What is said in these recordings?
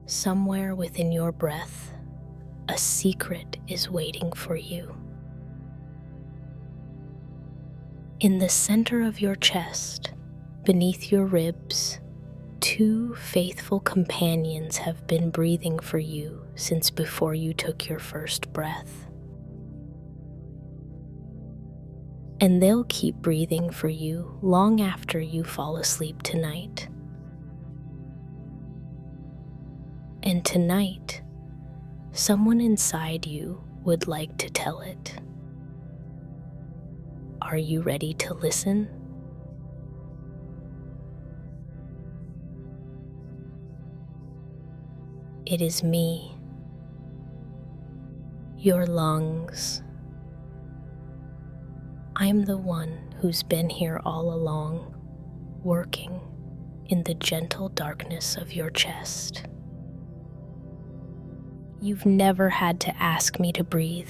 Somewhere within your breath, a secret is waiting for you. In the center of your chest, beneath your ribs, two faithful companions have been breathing for you since before you took your first breath. And they'll keep breathing for you long after you fall asleep tonight. And tonight, someone inside you would like to tell it. Are you ready to listen? It is me, your lungs. I'm the one who's been here all along, working in the gentle darkness of your chest. You've never had to ask me to breathe.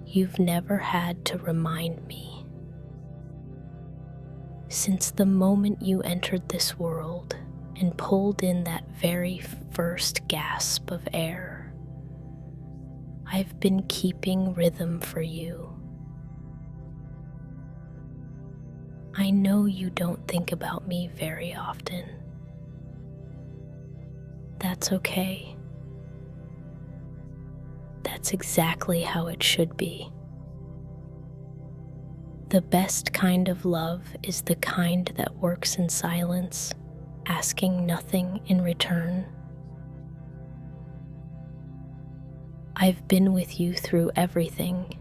You've never had to remind me. Since the moment you entered this world and pulled in that very first gasp of air, I've been keeping rhythm for you. I know you don't think about me very often. That's okay. That's exactly how it should be. The best kind of love is the kind that works in silence, asking nothing in return. I've been with you through everything.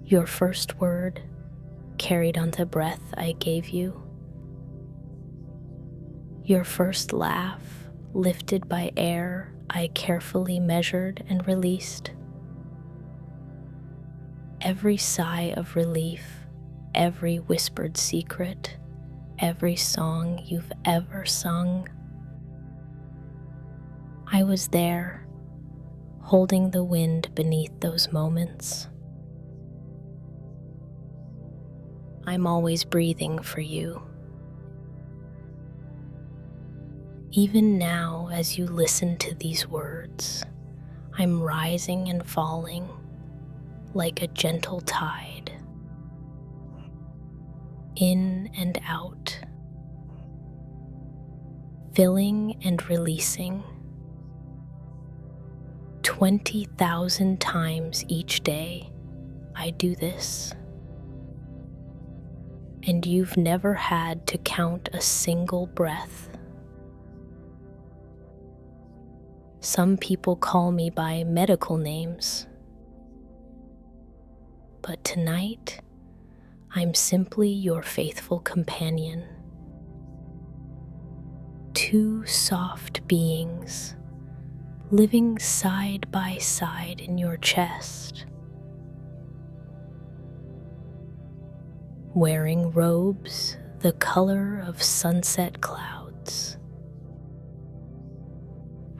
Your first word, carried on the breath I gave you. Your first laugh, lifted by air I carefully measured and released. Every sigh of relief, every whispered secret, every song you've ever sung. I was there, holding the wind beneath those moments. I'm always breathing for you. Even now, as you listen to these words, I'm rising and falling like a gentle tide, in and out, filling and releasing 20,000 times each day. I do this, and you've never had to count a single breath. Some people call me by medical names, but tonight, I'm simply your faithful companion. Two soft beings living side by side in your chest, wearing robes the color of sunset clouds,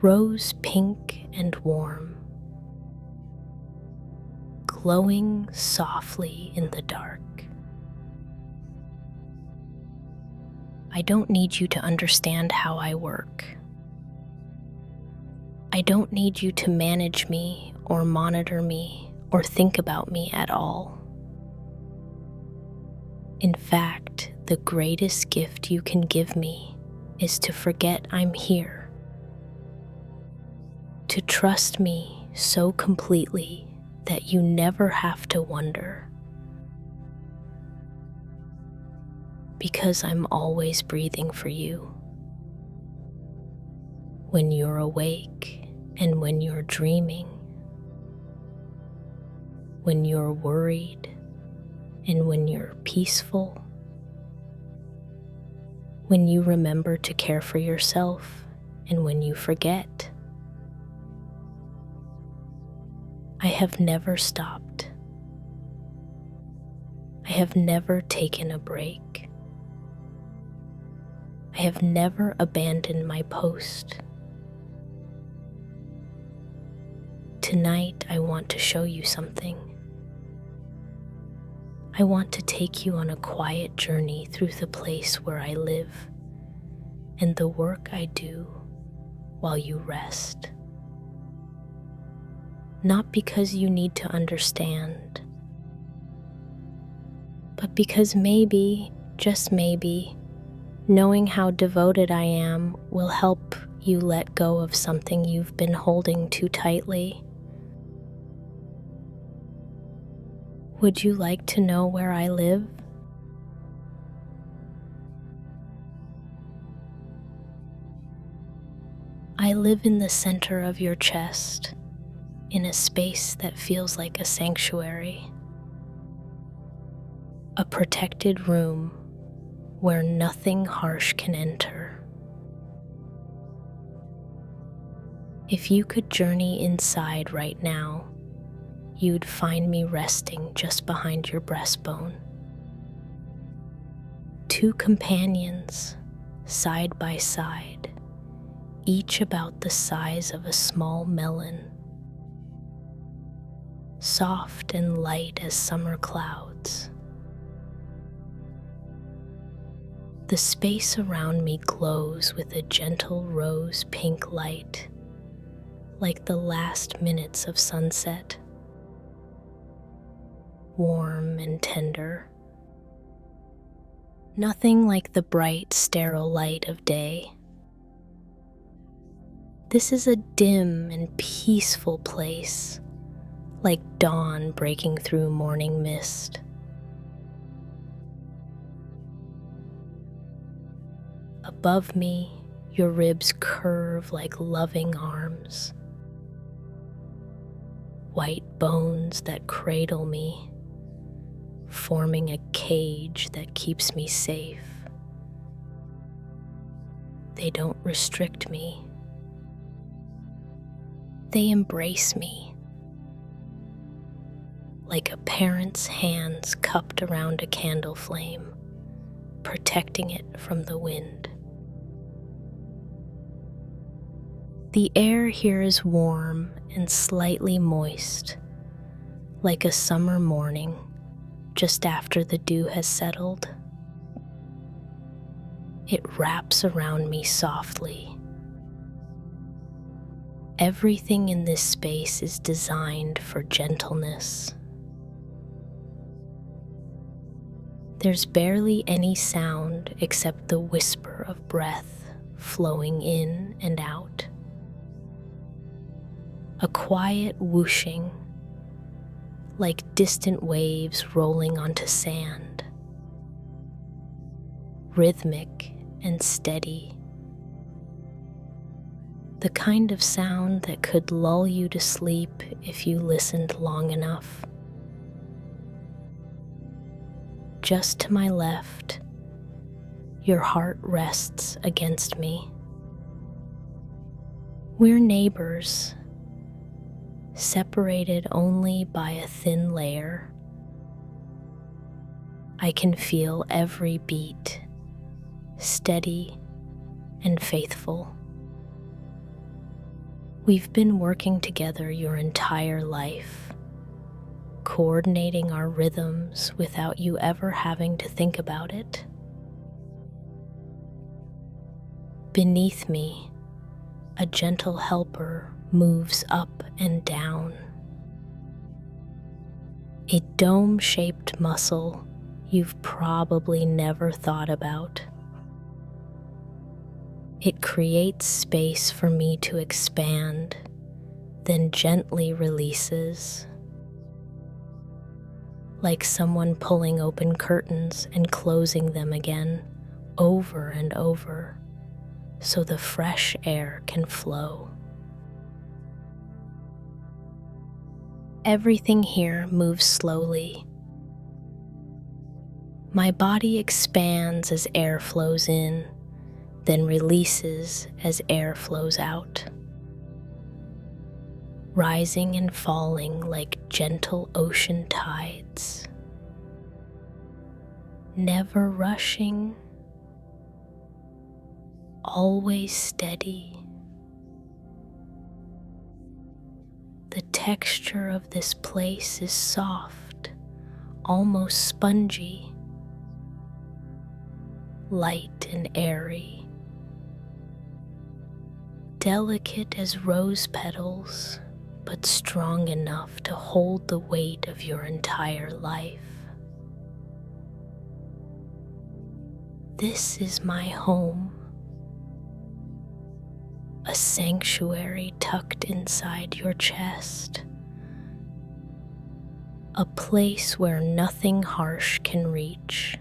rose pink and warm, glowing softly in the dark. I don't need you to understand how I work. I don't need you to manage me or monitor me or think about me at all. In fact, the greatest gift you can give me is to forget I'm here. To trust me so completely that you never have to wonder. Because I'm always breathing for you. When you're awake and when you're dreaming. When you're worried and when you're peaceful. When you remember to care for yourself and when you forget. I have never stopped. I have never taken a break. I have never abandoned my post. Tonight, I want to show you something. I want to take you on a quiet journey through the place where I live, and the work I do while you rest. Not because you need to understand, but because maybe, just maybe, knowing how devoted I am will help you let go of something you've been holding too tightly. Would you like to know where I live? I live in the center of your chest, in a space that feels like a sanctuary, a protected room where nothing harsh can enter. If you could journey inside right now, you'd find me resting just behind your breastbone. Two companions, side by side, each about the size of a small melon, soft and light as summer clouds. The space around me glows with a gentle rose pink light, like the last minutes of sunset, warm and tender. Nothing like the bright, sterile light of day. This is a dim and peaceful place, like dawn breaking through morning mist. Above me, your ribs curve like loving arms, white bones that cradle me, forming a cage that keeps me safe. They don't restrict me. They embrace me, like a parent's hands cupped around a candle flame, protecting it from the wind. The air here is warm and slightly moist, like a summer morning just after the dew has settled. It wraps around me softly. Everything in this space is designed for gentleness. There's barely any sound except the whisper of breath flowing in and out. A quiet whooshing, like distant waves rolling onto sand. Rhythmic and steady. The kind of sound that could lull you to sleep if you listened long enough. Just to my left, your heart rests against me. We're neighbors, separated only by a thin layer. I can feel every beat, steady and faithful. We've been working together your entire life, coordinating our rhythms without you ever having to think about it. Beneath me, a gentle helper moves up and down. A dome-shaped muscle you've probably never thought about. It creates space for me to expand, then gently releases, like someone pulling open curtains and closing them again over and over so the fresh air can flow. Everything here moves slowly. My body expands as air flows in, then releases as air flows out, rising and falling like gentle ocean tides, never rushing, always steady. The texture of this place is soft, almost spongy, light and airy, delicate as rose petals, but strong enough to hold the weight of your entire life. This is my home, a sanctuary tucked inside your chest, a place where nothing harsh can reach,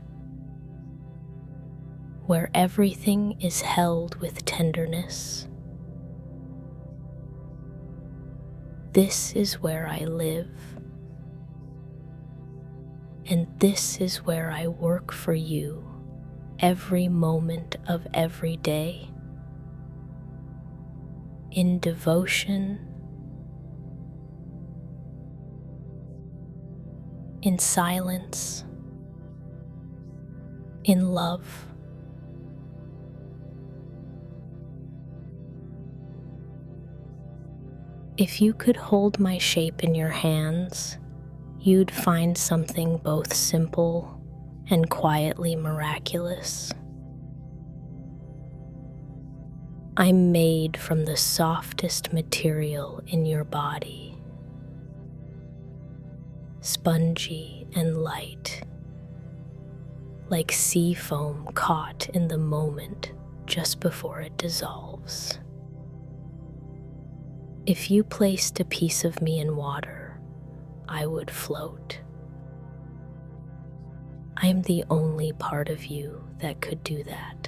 where everything is held with tenderness. This is where I live, and this is where I work for you every moment of every day, in devotion, in silence, in love. If you could hold my shape in your hands, you'd find something both simple and quietly miraculous. I'm made from the softest material in your body, spongy and light, like sea foam caught in the moment just before it dissolves. If you placed a piece of me in water, I would float. I am the only part of you that could do that.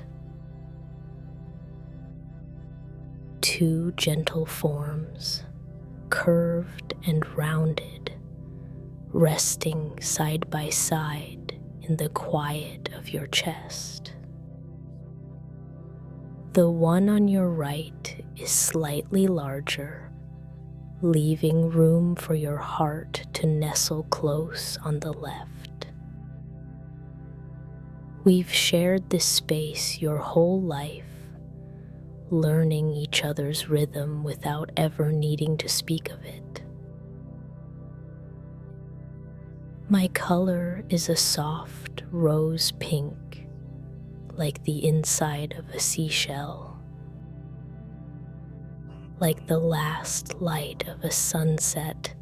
Two gentle forms, curved and rounded, resting side by side in the quiet of your chest. The one on your right is slightly larger, leaving room for your heart to nestle close on the left. We've shared this space your whole life, learning each other's rhythm without ever needing to speak of it. My color is a soft rose pink, like the inside of a seashell, like the last light of a sunset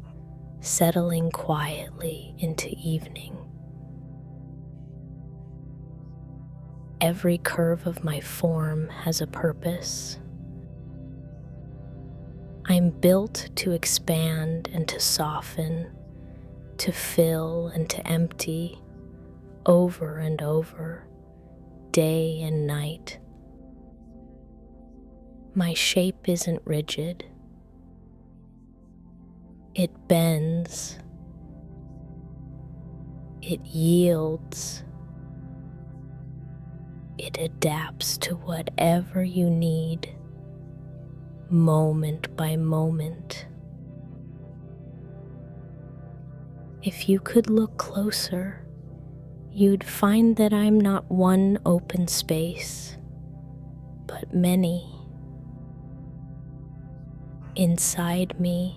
settling quietly into evening. Every curve of my form has a purpose. I'm built to expand and to soften, to fill and to empty, over and over, day and night. My shape isn't rigid. It bends. It yields. It adapts to whatever you need, moment by moment. If you could look closer, you'd find that I'm not one open space, but many. Inside me,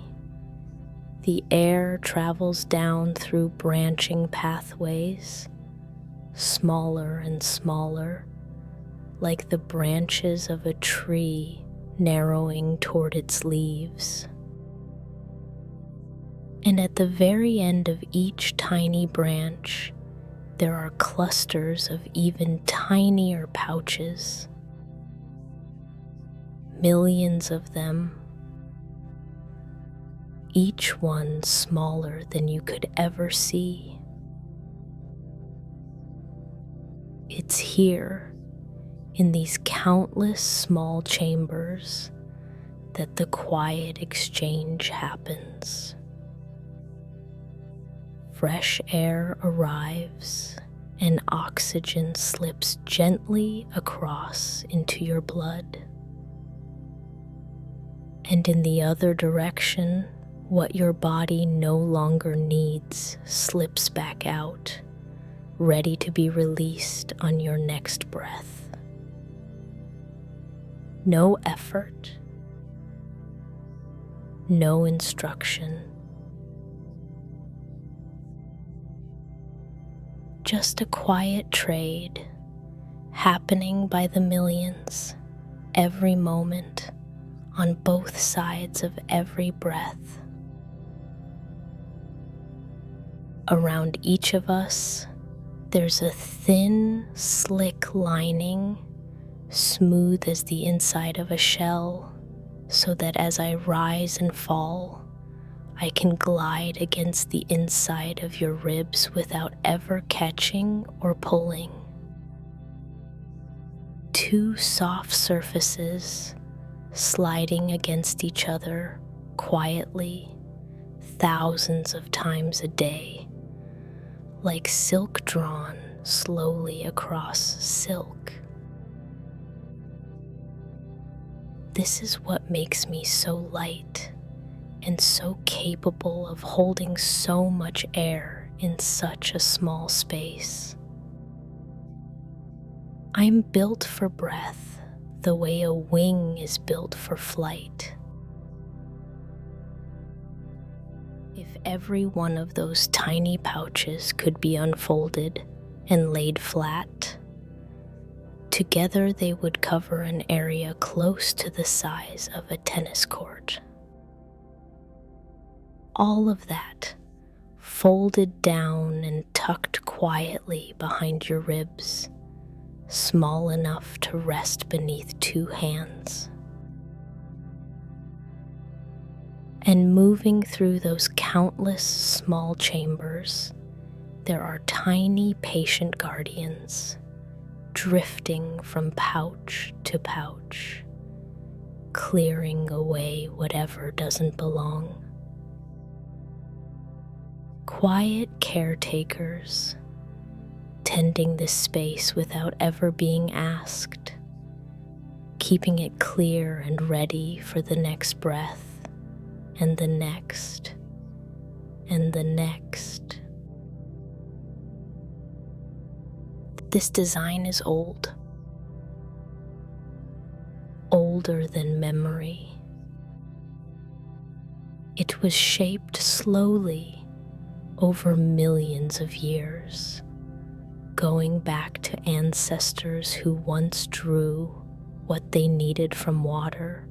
the air travels down through branching pathways, smaller and smaller, like the branches of a tree narrowing toward its leaves. And at the very end of each tiny branch, there are clusters of even tinier pouches, millions of them, each one smaller than you could ever see. It's here, in these countless small chambers, that the quiet exchange happens. Fresh air arrives, and oxygen slips gently across into your blood. And in the other direction, what your body no longer needs slips back out, ready to be released on your next breath. No effort, no instruction, just a quiet trade happening by the millions every moment on both sides of every breath. Around each of us, there's a thin, slick lining, smooth as the inside of a shell, so that as I rise and fall, I can glide against the inside of your ribs without ever catching or pulling. Two soft surfaces sliding against each other quietly, thousands of times a day, like silk drawn slowly across silk. This is what makes me so light and so capable of holding so much air in such a small space. I'm built for breath the way a wing is built for flight. If every one of those tiny pouches could be unfolded and laid flat, together they would cover an area close to the size of a tennis court. All of that folded down and tucked quietly behind your ribs, small enough to rest beneath two hands. And moving through those countless small chambers, there are tiny patient guardians, drifting from pouch to pouch, clearing away whatever doesn't belong. Quiet caretakers, tending this space without ever being asked, keeping it clear and ready for the next breath, and the next, and the next. This design is old, older than memory. It was shaped slowly over millions of years, going back to ancestors who once drew what they needed from water,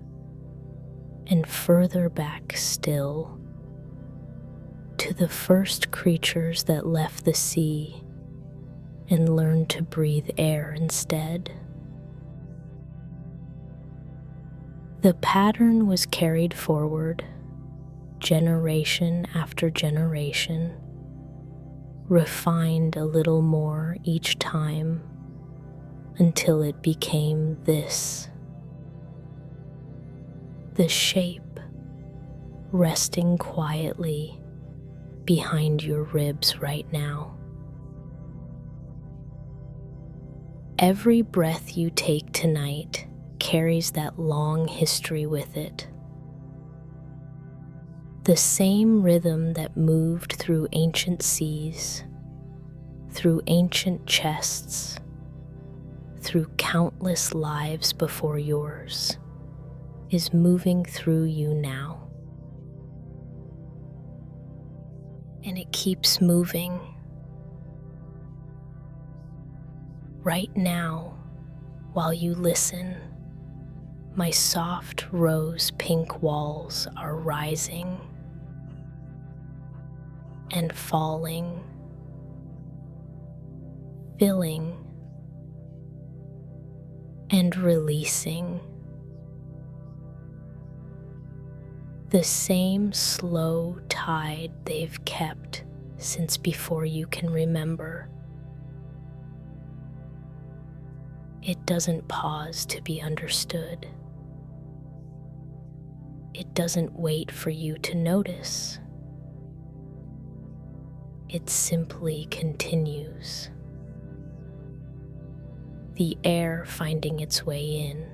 and further back still to the first creatures that left the sea and learned to breathe air instead. The pattern was carried forward, generation after generation, refined a little more each time until it became this. The shape resting quietly behind your ribs right now. Every breath you take tonight carries that long history with it. The same rhythm that moved through ancient seas, through ancient chests, through countless lives before yours, is moving through you now. And it keeps moving. Right now, while you listen, my soft rose pink walls are rising and falling, filling and releasing. The same slow tide they've kept since before you can remember. It doesn't pause to be understood. It doesn't wait for you to notice. It simply continues. The air finding its way in.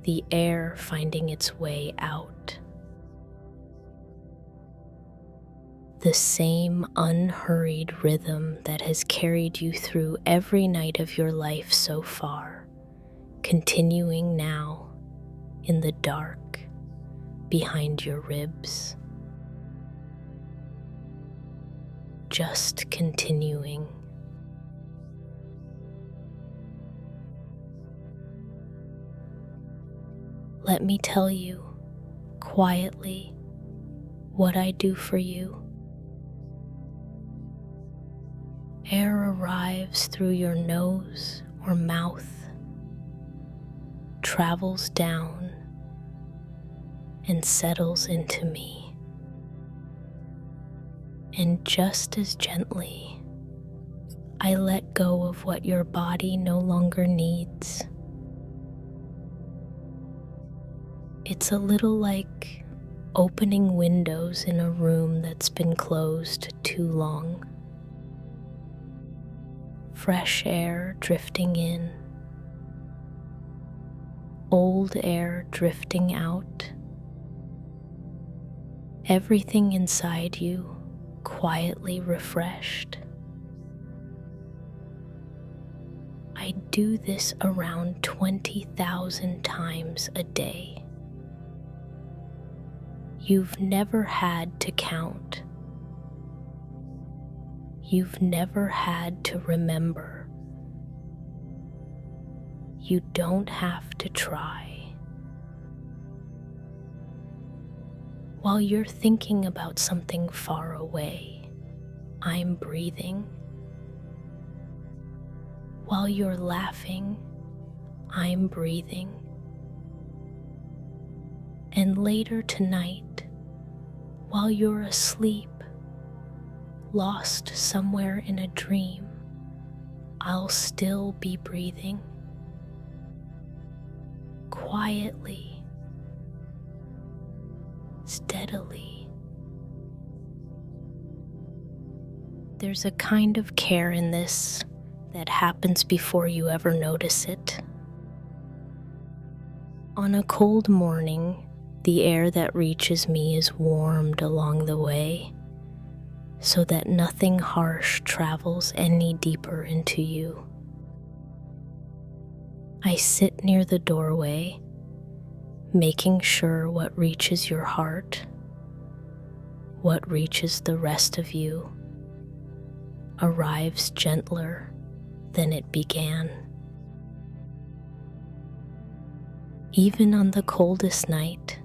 The air finding its way out. The same unhurried rhythm that has carried you through every night of your life so far, continuing now in the dark behind your ribs. Just continuing. let me tell you quietly what I do for you. Air arrives through your nose or mouth, travels down, and settles into me. And just as gently, I let go of what your body no longer needs. It's a little like opening windows in a room that's been closed too long. Fresh air drifting in, old air drifting out. Everything inside you quietly refreshed. I do this around 20,000 times a day. You've never had to count. You've never had to remember. You don't have to try. While you're thinking about something far away, I'm breathing. While you're laughing, I'm breathing. And later tonight, while you're asleep, lost somewhere in a dream, I'll still be breathing. Quietly, steadily. There's a kind of care in this that happens before you ever notice it. On a cold morning, the air that reaches me is warmed along the way, so that nothing harsh travels any deeper into you. I sit near the doorway, making sure what reaches your heart, what reaches the rest of you, arrives gentler than it began. Even on the coldest night,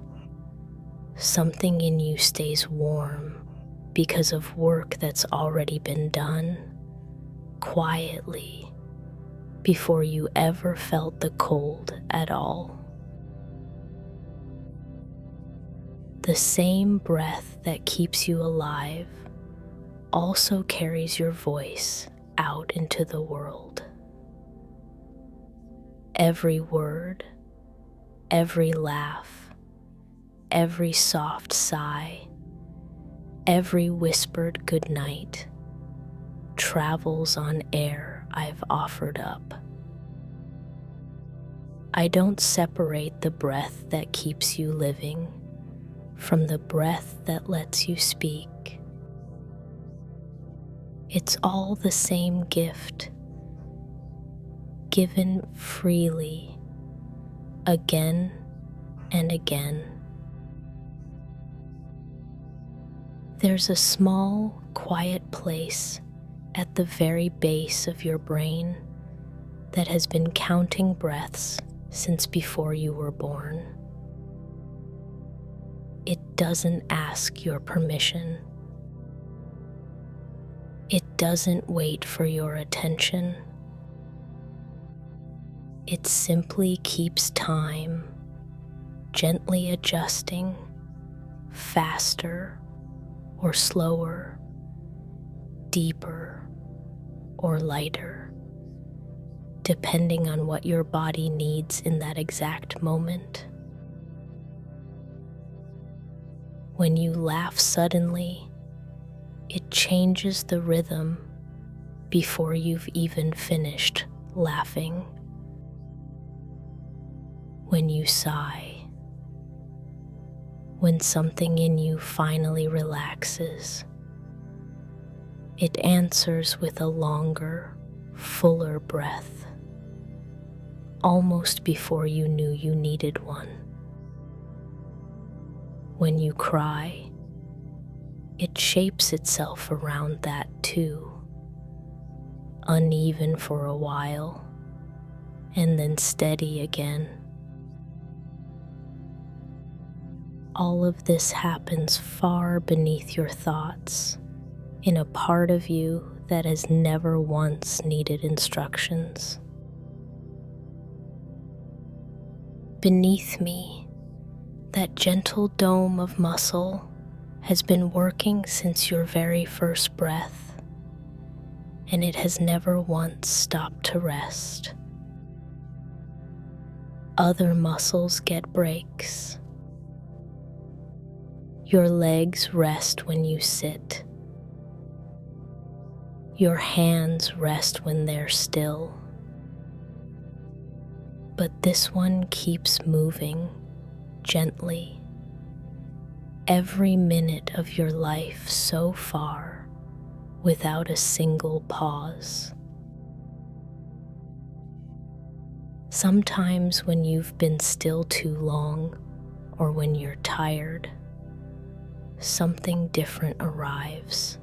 something in you stays warm because of work that's already been done quietly before you ever felt the cold at all. The same breath that keeps you alive also carries your voice out into the world. Every word, every laugh, every soft sigh, every whispered goodnight travels on air I've offered up. I don't separate the breath that keeps you living from the breath that lets you speak. It's all the same gift, given freely, again and again. There's a small, quiet place at the very base of your brain that has been counting breaths since before you were born. It doesn't ask your permission. It doesn't wait for your attention. It simply keeps time, gently adjusting, faster or slower, deeper or lighter, depending on what your body needs in that exact moment. When you laugh suddenly, it changes the rhythm before you've even finished laughing. When you sigh, when something in you finally relaxes, it answers with a longer, fuller breath, almost before you knew you needed one. When you cry, it shapes itself around that too, uneven for a while, and then steady again. All of this happens far beneath your thoughts, in a part of you that has never once needed instructions. Beneath me, that gentle dome of muscle has been working since your very first breath, and it has never once stopped to rest. Other muscles get breaks. Your legs rest when you sit. Your hands rest when they're still. But this one keeps moving gently. Every minute of your life so far, without a single pause. Sometimes when you've been still too long, or when you're tired, something different arrives.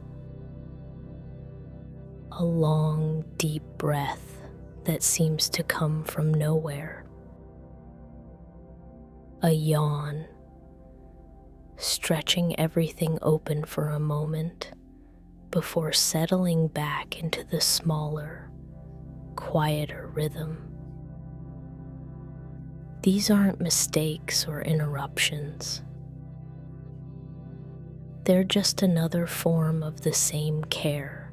A long, deep breath that seems to come from nowhere. A yawn, stretching everything open for a moment before settling back into the smaller, quieter rhythm. These aren't mistakes or interruptions. They're just another form of the same care,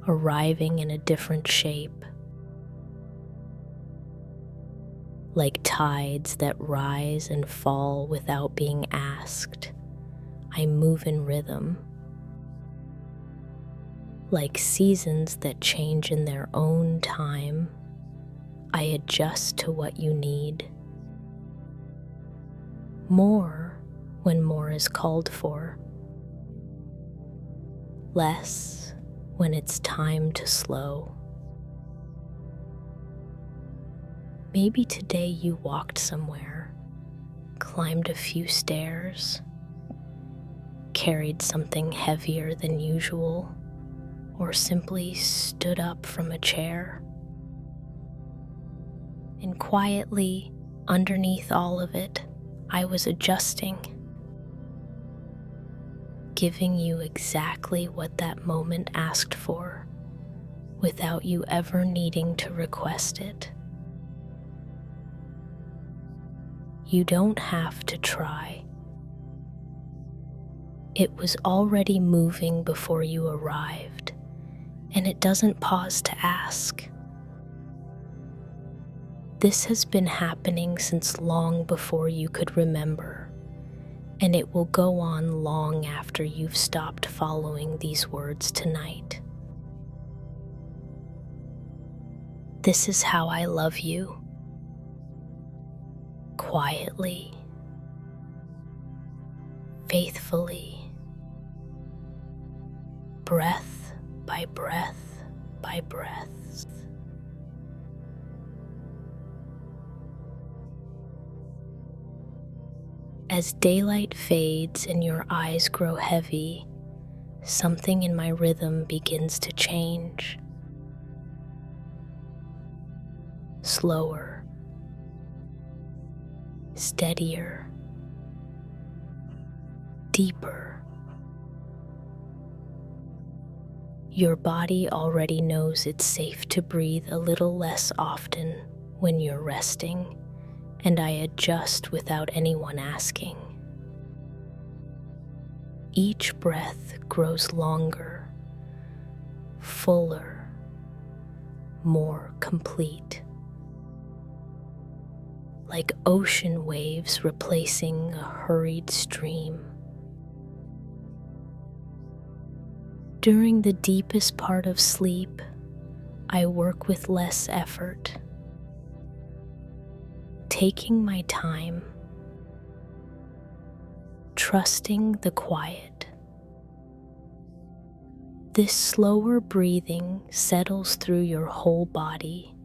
arriving in a different shape. Like tides that rise and fall without being asked, I move in rhythm. Like seasons that change in their own time, I adjust to what you need. More when more is called for. Less when it's time to slow. Maybe today you walked somewhere, climbed a few stairs, carried something heavier than usual, or simply stood up from a chair. And quietly, underneath all of it, I was adjusting, giving you exactly what that moment asked for, without you ever needing to request it. You don't have to try. It was already moving before you arrived, and it doesn't pause to ask. This has been happening since long before you could remember, and it will go on long after you've stopped following these words tonight. This is how I love you. Quietly, faithfully, breath by breath by breath. As daylight fades and your eyes grow heavy, something in my rhythm begins to change. Slower, steadier, deeper. Your body already knows it's safe to breathe a little less often when you're resting, and I adjust without anyone asking. Each breath grows longer, fuller, more complete. Like ocean waves replacing a hurried stream. During the deepest part of sleep, I work with less effort, taking my time, trusting the quiet. This slower breathing settles through your whole body,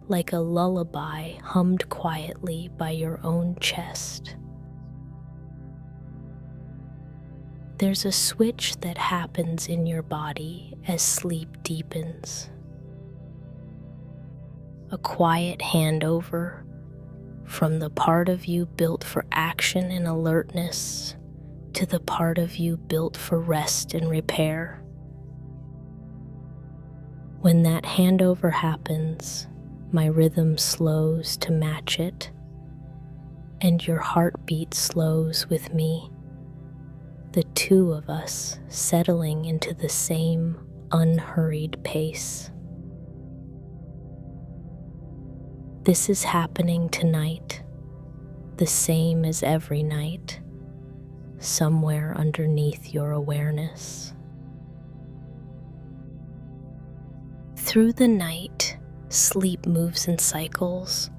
like a lullaby hummed quietly by your own chest. There's a switch that happens in your body as sleep deepens. A quiet handover from the part of you built for action and alertness to the part of you built for rest and repair. When that handover happens, my rhythm slows to match it, and your heartbeat slows with me, the two of us settling into the same unhurried pace. This is happening tonight, the same as every night, somewhere underneath your awareness. Through the night, sleep moves in cycles,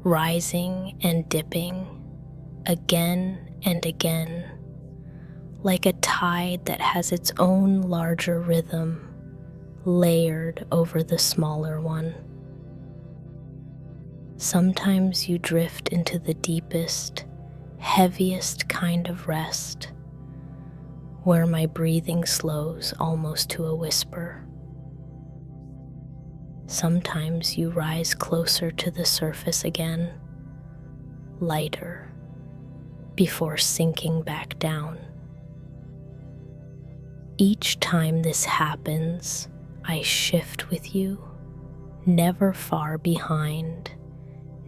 rising and dipping, again and again, like a tide that has its own larger rhythm, layered over the smaller one. Sometimes you drift into the deepest, heaviest kind of rest, where my breathing slows almost to a whisper. Sometimes you rise closer to the surface again, lighter, before sinking back down. Each time this happens, I shift with you, never far behind,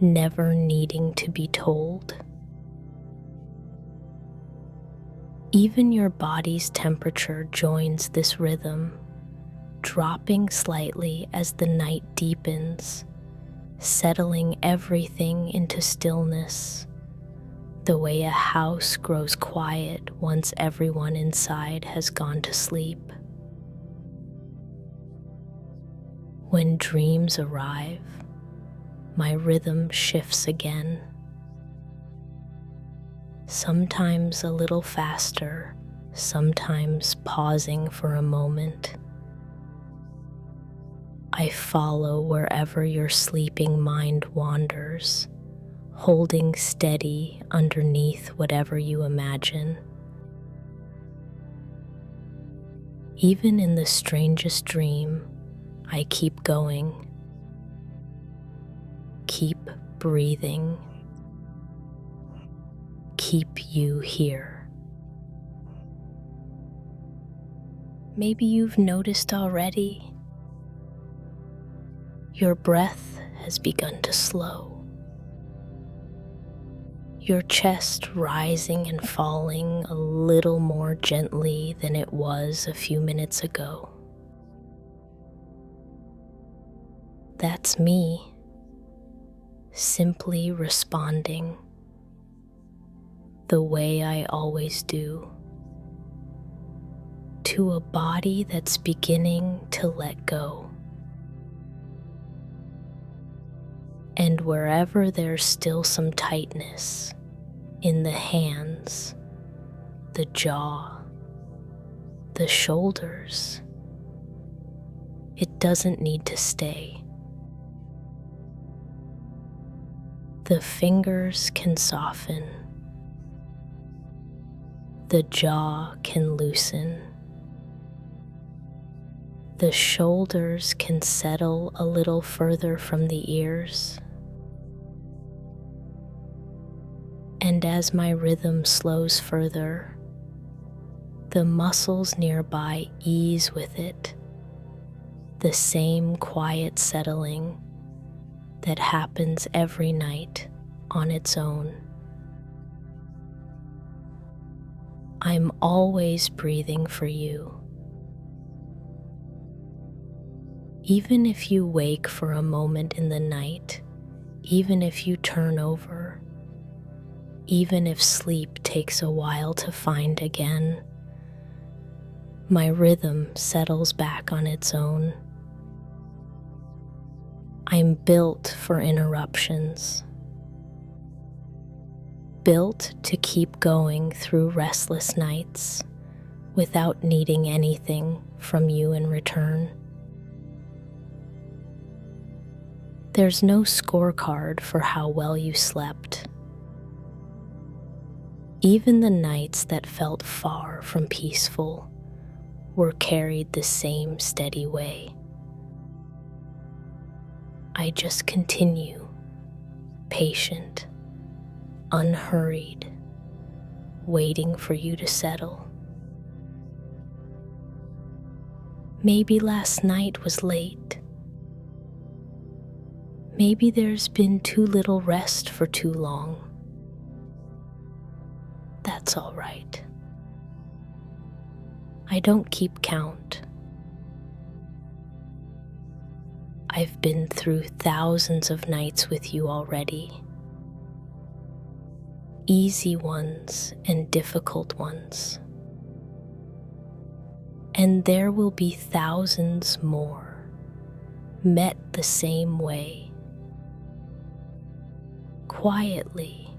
never needing to be told. Even your body's temperature joins this rhythm, dropping slightly as the night deepens, settling everything into stillness, the way a house grows quiet once everyone inside has gone to sleep. When dreams arrive, my rhythm shifts again, sometimes a little faster, sometimes pausing for a moment. I follow wherever your sleeping mind wanders, holding steady underneath whatever you imagine. Even in the strangest dream, I keep going, keep breathing, keep you here. Maybe you've noticed already, your breath has begun to slow. Your chest rising and falling a little more gently than it was a few minutes ago. That's me, simply responding the way I always do to a body that's beginning to let go. And wherever there's still some tightness in the hands, the jaw, the shoulders, it doesn't need to stay. The fingers can soften, the jaw can loosen, the shoulders can settle a little further from the ears. And as my rhythm slows further, the muscles nearby ease with it, the same quiet settling that happens every night on its own. I'm always breathing for you. Even if you wake for a moment in the night, even if you turn over, even if sleep takes a while to find again, my rhythm settles back on its own. I'm built for interruptions, built to keep going through restless nights without needing anything from you in return. There's no scorecard for how well you slept. Even the nights that felt far from peaceful were carried the same steady way. I just continue, patient, unhurried, waiting for you to settle. Maybe last night was late. Maybe there's been too little rest for too long. That's all right. I don't keep count. I've been through thousands of nights with you already. Easy ones and difficult ones. And there will be thousands more, met the same way. Quietly,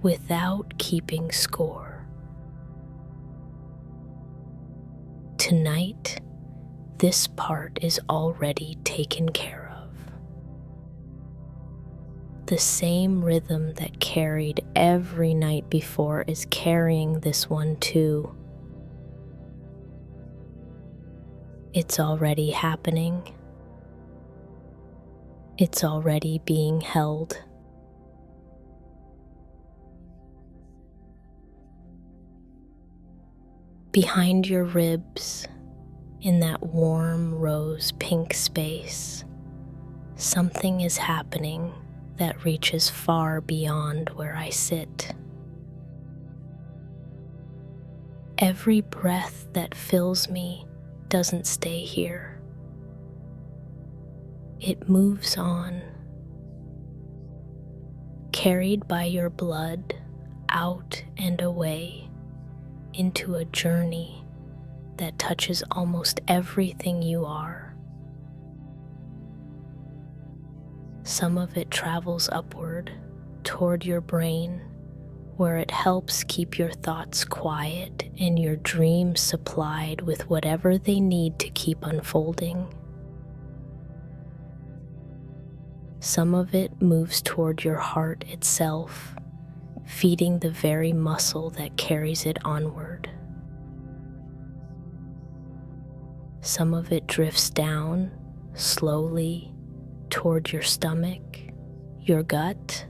without keeping score. Tonight, this part is already taken care of. The same rhythm that carried every night before is carrying this one too. It's already happening. It's already being held. Behind your ribs, in that warm rose pink space, something is happening that reaches far beyond where I sit. Every breath that fills me doesn't stay here. It moves on, carried by your blood out and away into a journey that touches almost everything you are. Some of it travels upward toward your brain, where it helps keep your thoughts quiet and your dreams supplied with whatever they need to keep unfolding. Some of it moves toward your heart itself, feeding the very muscle that carries it onward. Some of it drifts down slowly toward your stomach, your gut,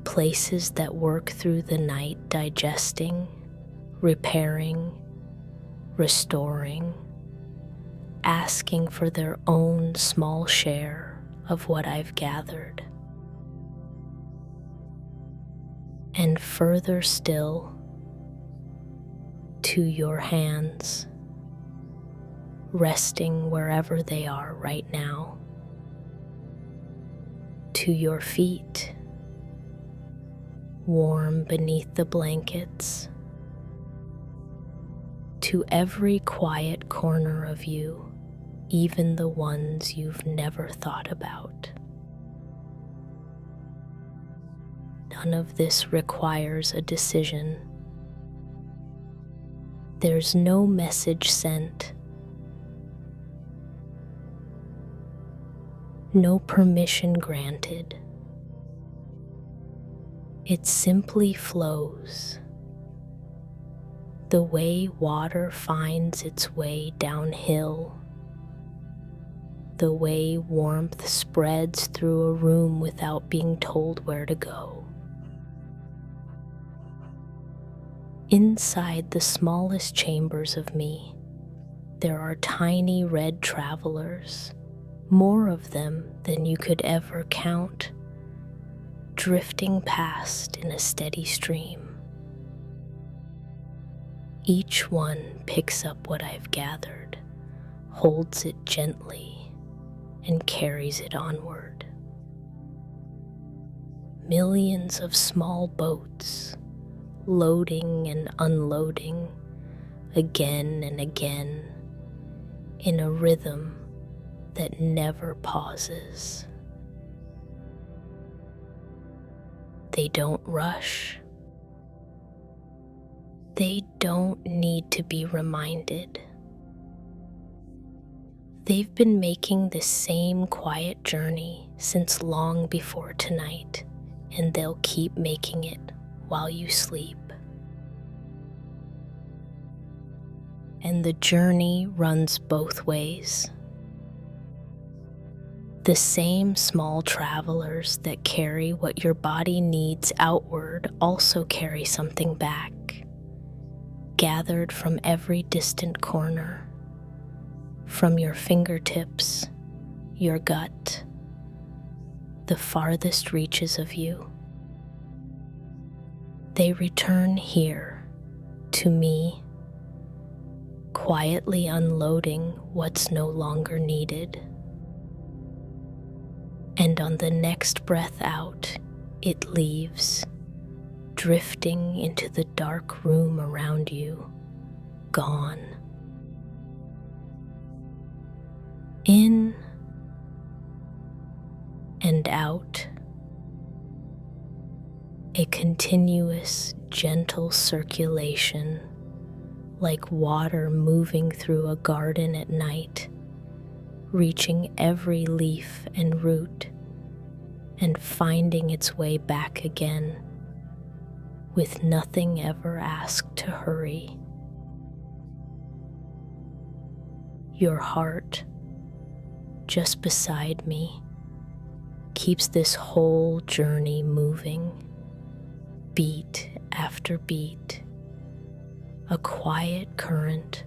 places that work through the night digesting, repairing, restoring, asking for their own small share of what I've gathered. And further still, to your hands, resting wherever they are right now, to your feet, warm beneath the blankets, to every quiet corner of you, even the ones you've never thought about. None of this requires a decision. There's no message sent, no permission granted. It simply flows, the way water finds its way downhill, the way warmth spreads through a room without being told where to go. Inside the smallest chambers of me, there are tiny red travelers, more of them than you could ever count, drifting past in a steady stream. Each one picks up what I've gathered, holds it gently, and carries it onward. Millions of small boats, loading and unloading, again and again, in a rhythm that never pauses. They don't rush. They don't need to be reminded. They've been making this same quiet journey since long before tonight, and they'll keep making it while you sleep. And the journey runs both ways. The same small travelers that carry what your body needs outward also carry something back, gathered from every distant corner, from your fingertips, your gut, the farthest reaches of you. They return here to me, quietly unloading what's no longer needed. And on the next breath out, it leaves, drifting into the dark room around you, gone. In and out, a continuous, gentle circulation, like water moving through a garden at night, reaching every leaf and root and finding its way back again, with nothing ever asked to hurry. Your heart, just beside me, keeps this whole journey moving, beat after beat, a quiet current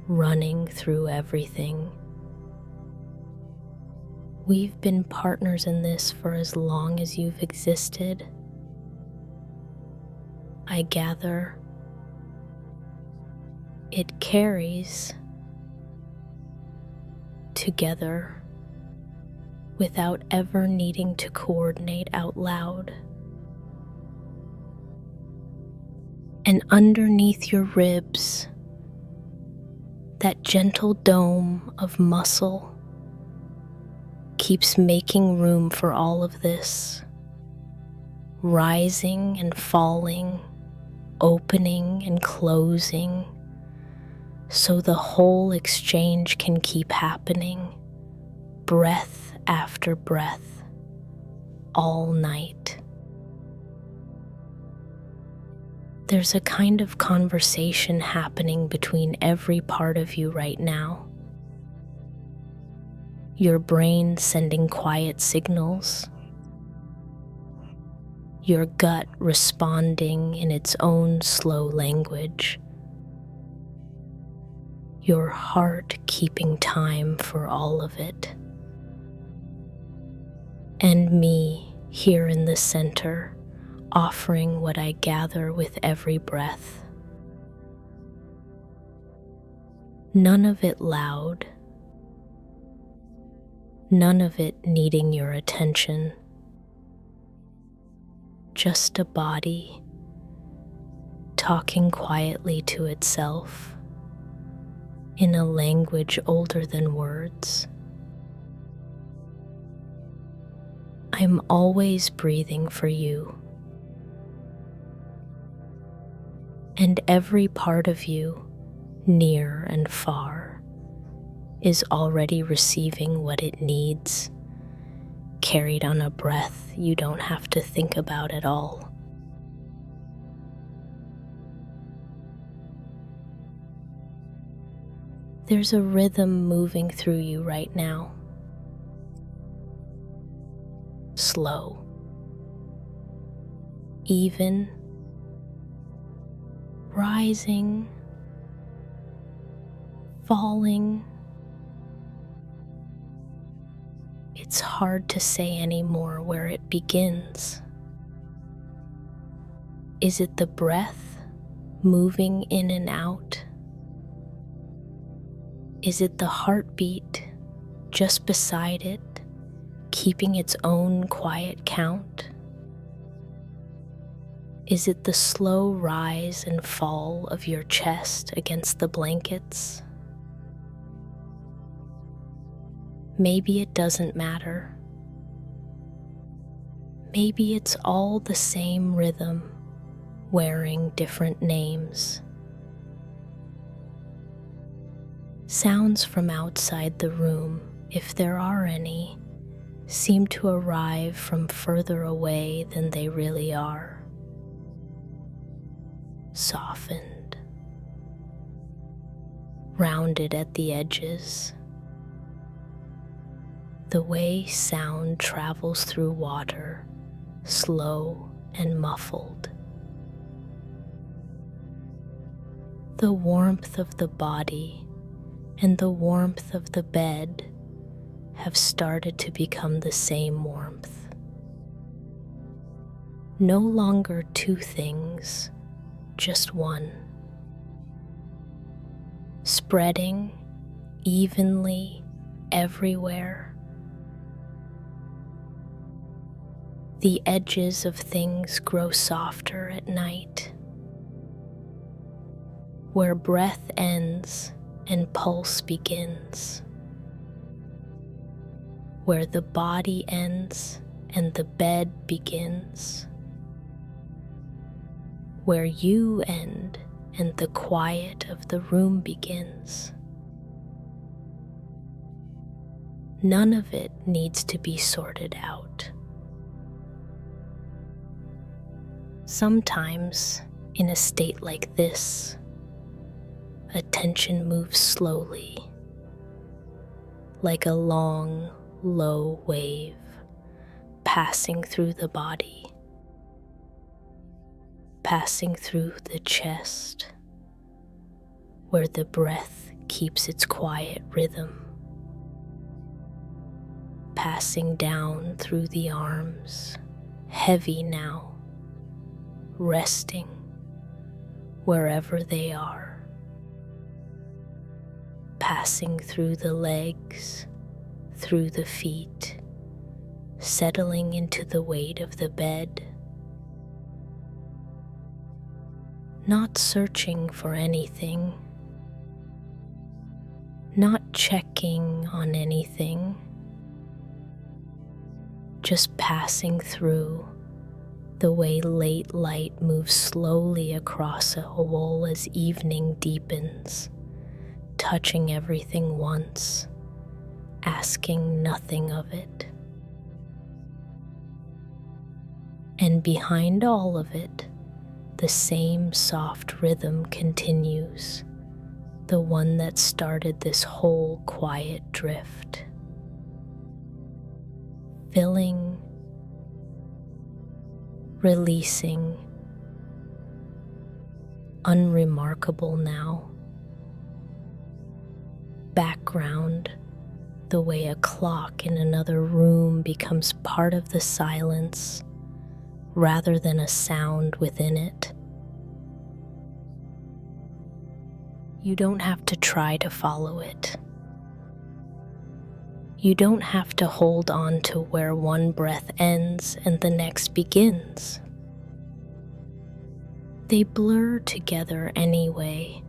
running through everything. We've been partners in this for as long as you've existed. I gather it carries together without ever needing to coordinate out loud. And underneath your ribs, that gentle dome of muscle keeps making room for all of this, rising and falling, opening and closing, so the whole exchange can keep happening, breath after breath, all night. There's a kind of conversation happening between every part of you right now. Your brain sending quiet signals, your gut responding in its own slow language, your heart keeping time for all of it, and me here in the center, offering what I gather with every breath. None of it loud, none of it needing your attention, just a body talking quietly to itself in a language older than words. I'm always breathing for you, and every part of you, near and far, is already receiving what it needs, carried on a breath you don't have to think about at all. There's a rhythm moving through you right now. Slow, even, rising, falling. It's hard to say anymore where it begins. Is it the breath moving in and out? Is it the heartbeat just beside it, keeping its own quiet count? Is it the slow rise and fall of your chest against the blankets? Maybe it doesn't matter. Maybe it's all the same rhythm, wearing different names. Sounds from outside the room, if there are any, seem to arrive from further away than they really are. Softened, rounded at the edges, the way sound travels through water, slow and muffled. The warmth of the body and the warmth of the bed have started to become the same warmth. No longer two things, just one. Spreading evenly everywhere. The edges of things grow softer at night. Where breath ends and pulse begins. Where the body ends and the bed begins. Where you end and the quiet of the room begins. None of it needs to be sorted out. Sometimes, in a state like this, attention moves slowly, like a long, low wave passing through the body, passing through the chest, where the breath keeps its quiet rhythm, passing down through the arms, heavy now, resting wherever they are, passing through the legs, through the feet, settling into the weight of the bed, not searching for anything, not checking on anything, just passing through the way late light moves slowly across a wall as evening deepens, touching everything once, asking nothing of it. And behind all of it, the same soft rhythm continues, the one that started this whole quiet drift. Filling, releasing, unremarkable now. Background, the way a clock in another room becomes part of the silence rather than a sound within it. You don't have to try to follow it. You don't have to hold on to where one breath ends and the next begins. They blur together anyway,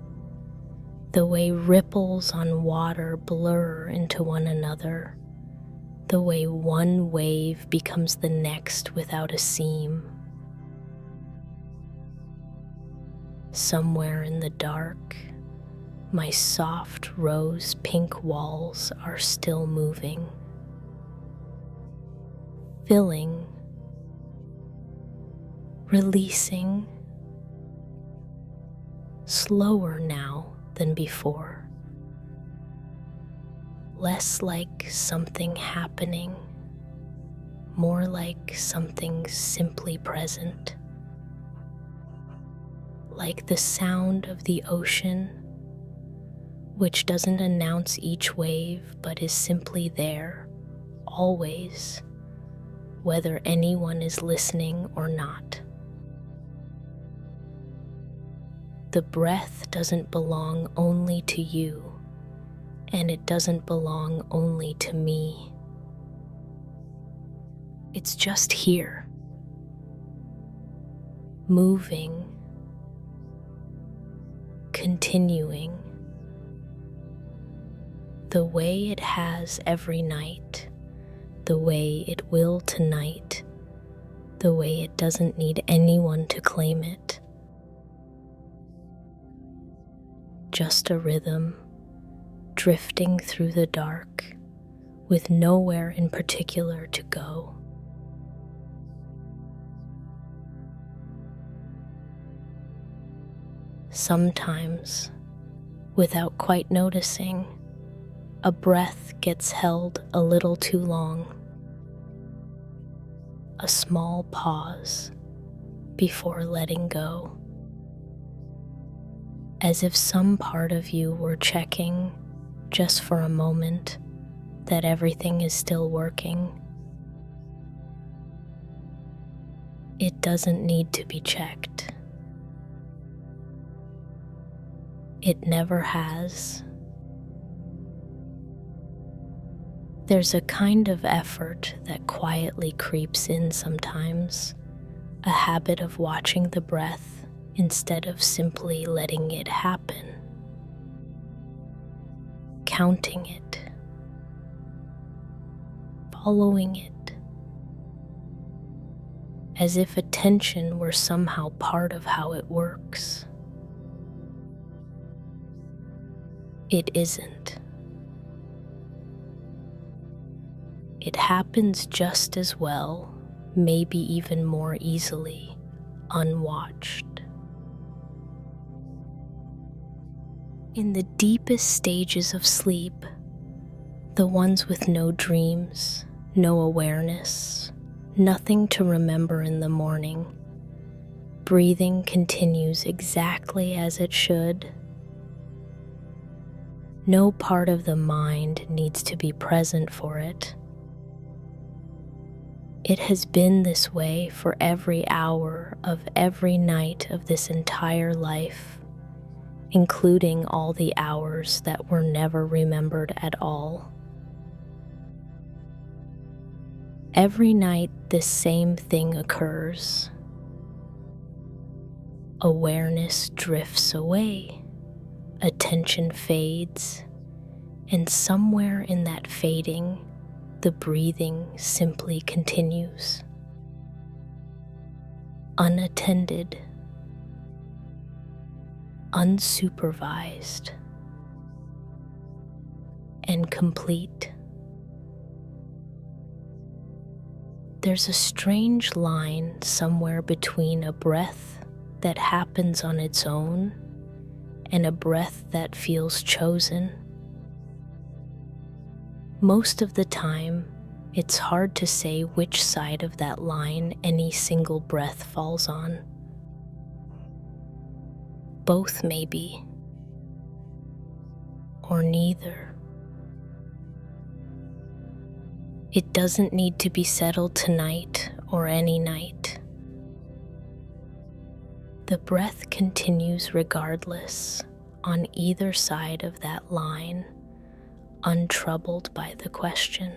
the way ripples on water blur into one another, the way one wave becomes the next without a seam. Somewhere in the dark, my soft rose pink walls are still moving, filling, releasing, slower now than before, less like something happening, more like something simply present, like the sound of the ocean, which doesn't announce each wave but is simply there, always, whether anyone is listening or not. The breath doesn't belong only to you, and it doesn't belong only to me. It's just here, moving, continuing, the way it has every night, the way it will tonight, the way it doesn't need anyone to claim it. Just a rhythm, drifting through the dark, with nowhere in particular to go. Sometimes, without quite noticing, A breath gets held a little too long. A small pause before letting go. As if some part of you were checking, just for a moment, that everything is still working. It doesn't need to be checked. It never has. There's a kind of effort that quietly creeps in sometimes, a habit of watching the breath instead of simply letting it happen, counting it, following it, as if attention were somehow part of how it works. It isn't. It happens just as well, maybe even more easily, unwatched. In the deepest stages of sleep, the ones with no dreams, no awareness, nothing to remember in the morning, breathing continues exactly as it should. No part of the mind needs to be present for it. It has been this way for every hour of every night of this entire life, including all the hours that were never remembered at all. Every night this same thing occurs. Awareness drifts away, attention fades, and somewhere in that fading, the breathing simply continues. Unattended, unsupervised, and complete. There's a strange line somewhere between a breath that happens on its own and a breath that feels chosen. Most of the time, it's hard to say which side of that line any single breath falls on. Both maybe, or neither. It doesn't need to be settled tonight or any night. The breath continues regardless on either side of that line, untroubled by the question.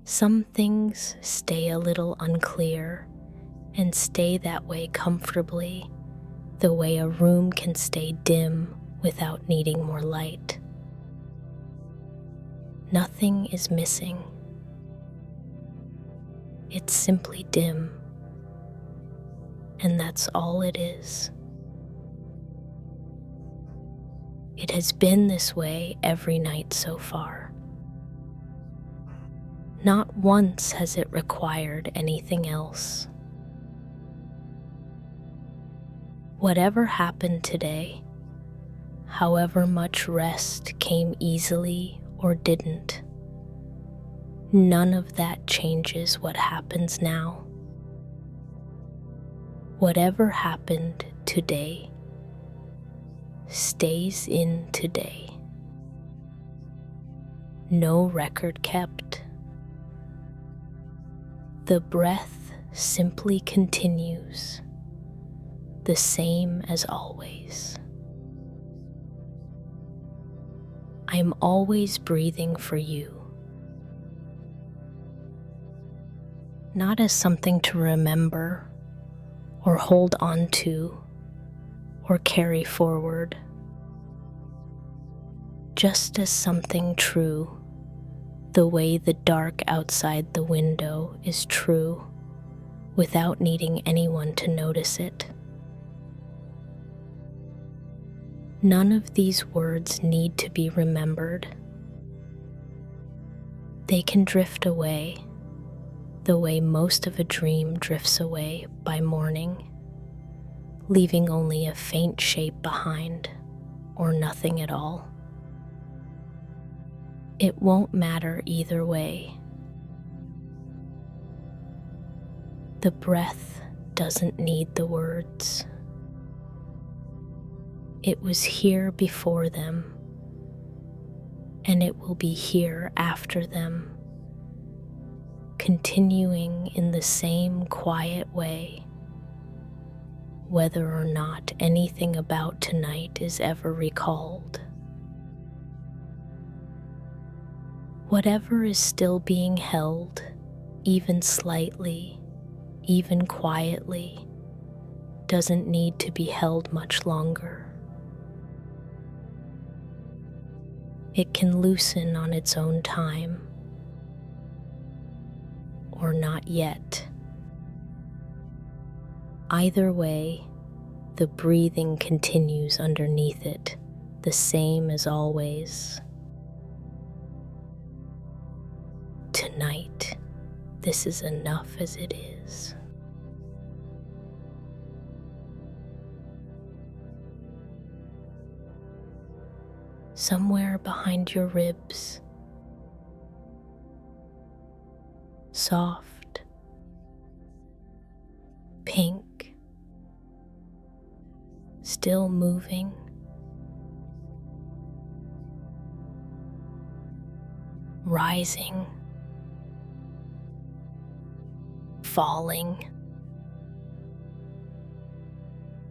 Some things stay a little unclear and stay that way comfortably, the way a room can stay dim without needing more light. Nothing is missing. It's simply dim, and that's all it is. It has been this way every night so far. Not once has it required anything else. Whatever happened today, however much rest came easily or didn't, none of that changes what happens now. Whatever happened today stays in today. No record kept. The breath simply continues, the same as always. I'm always breathing for you, not as something to remember or hold on to or carry forward, just as something true, the way the dark outside the window is true, without needing anyone to notice it. None of these words need to be remembered. They can drift away, the way most of a dream drifts away by morning, leaving only a faint shape behind, or nothing at all. It won't matter either way. The breath doesn't need the words. It was here before them, and it will be here after them, continuing in the same quiet way, whether or not anything about tonight is ever recalled. Whatever is still being held, even slightly, even quietly, doesn't need to be held much longer. It can loosen on its own time, or not yet. Either way, the breathing continues underneath it, the same as always. Tonight, this is enough as it is. Somewhere behind your ribs, soft, pink, still moving, rising, falling,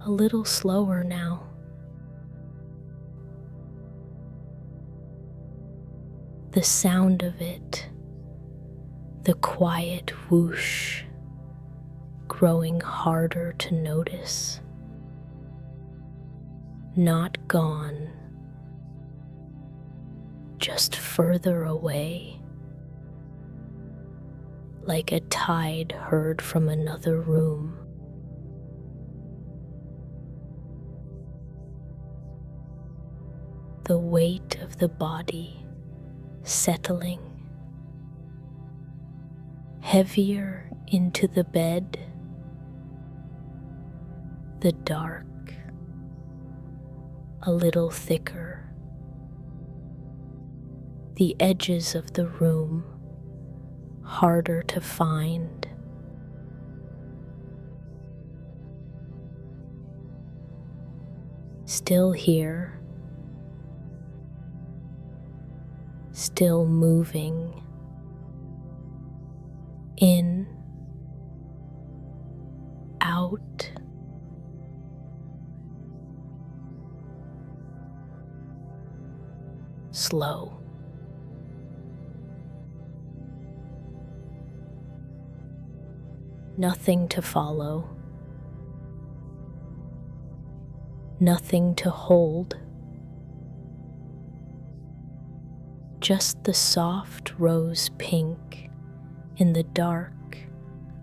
a little slower now. The sound of it, the quiet whoosh, growing harder to notice. Not gone, just further away, like a tide heard from another room. The weight of the body settling heavier into the bed, the dark a little thicker, the edges of the room harder to find. Still here, still moving, in, out, slow. Nothing to follow, nothing to hold. Just the soft rose pink in the dark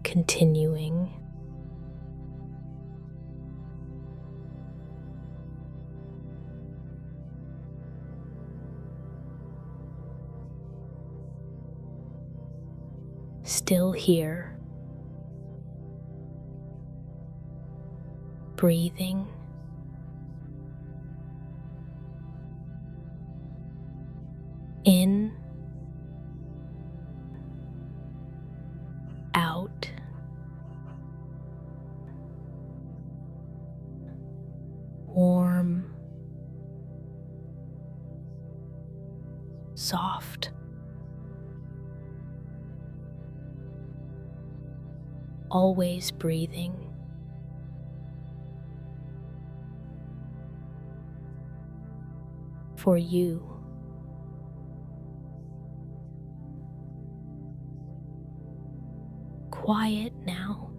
continuing. Still here, breathing, in, out, warm, soft, always breathing. For you. Quiet now.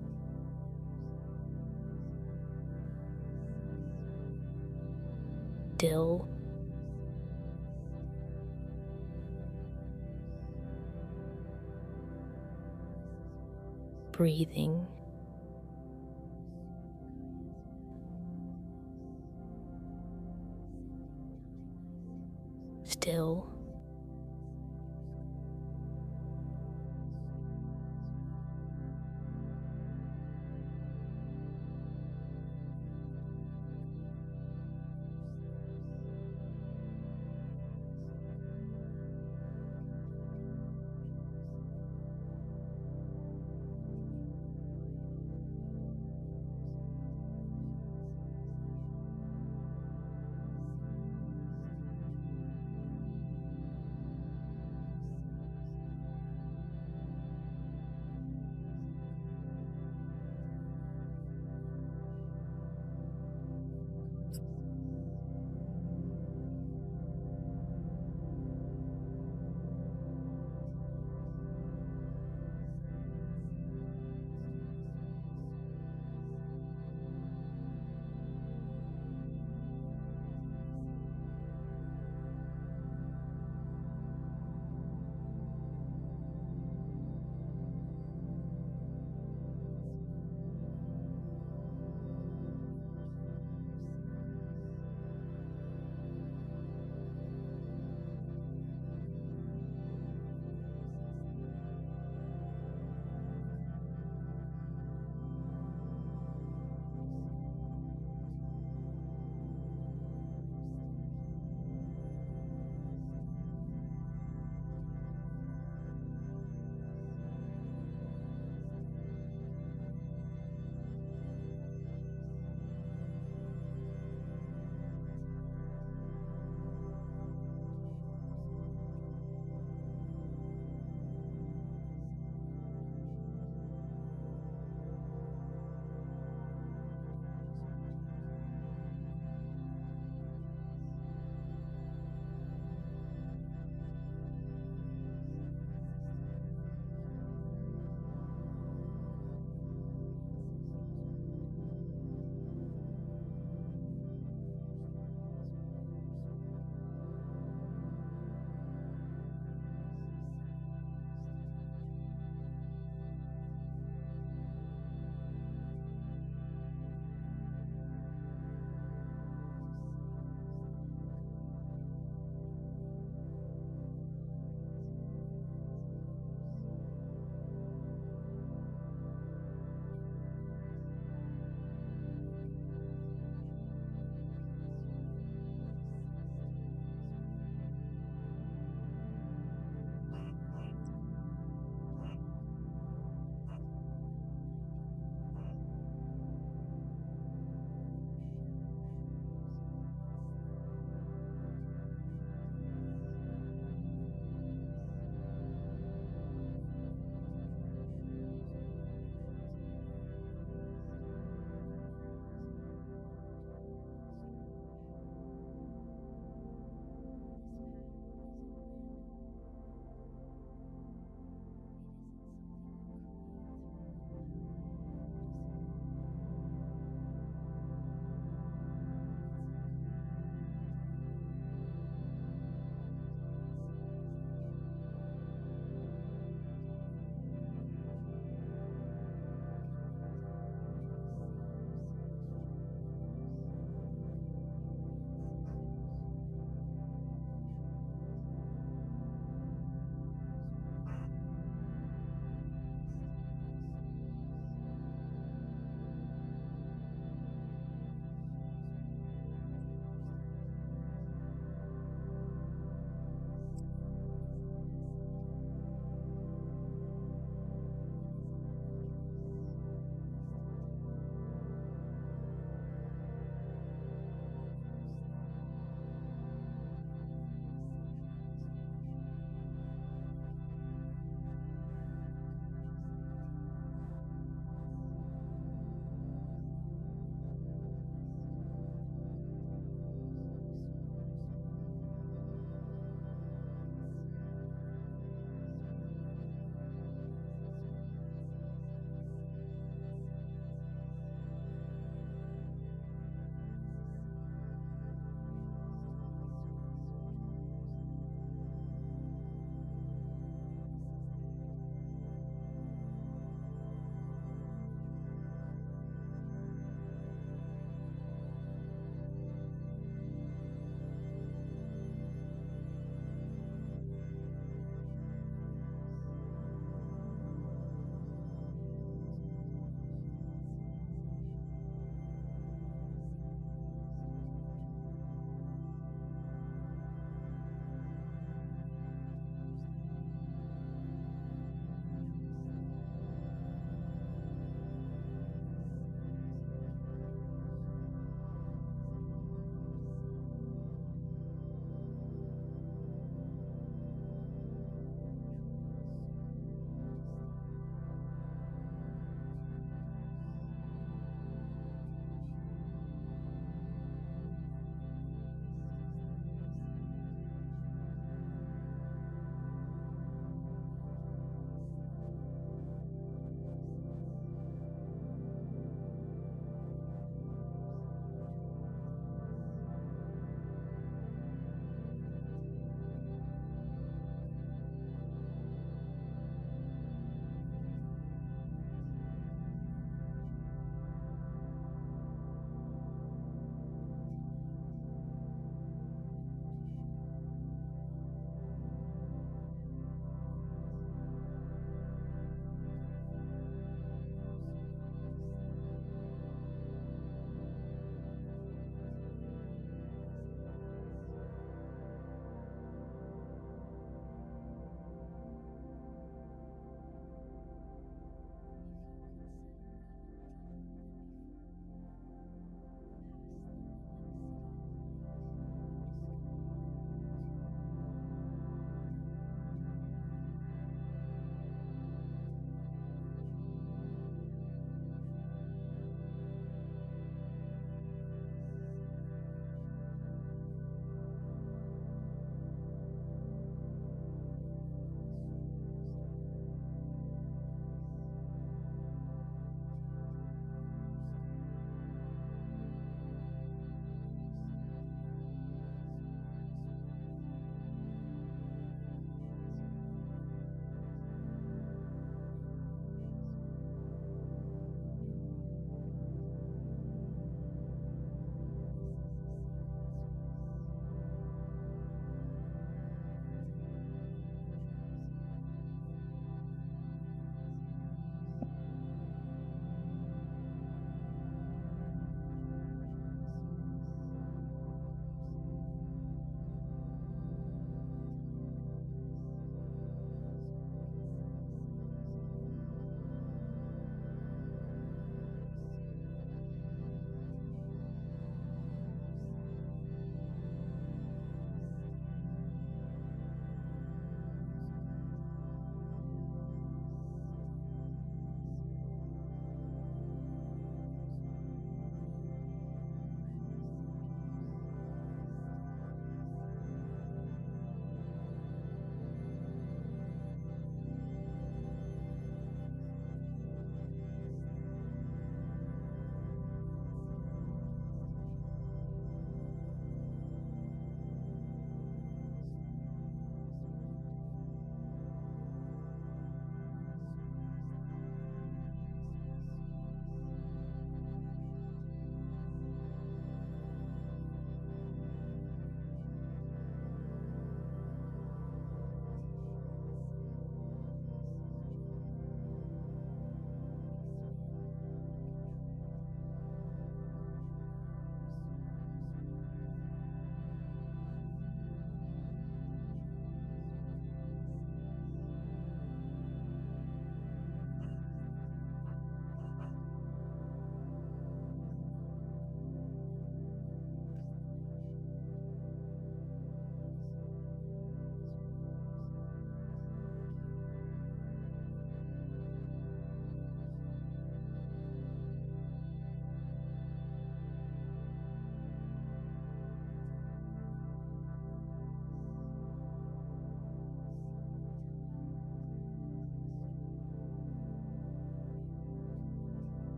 Still. Breathing. Still.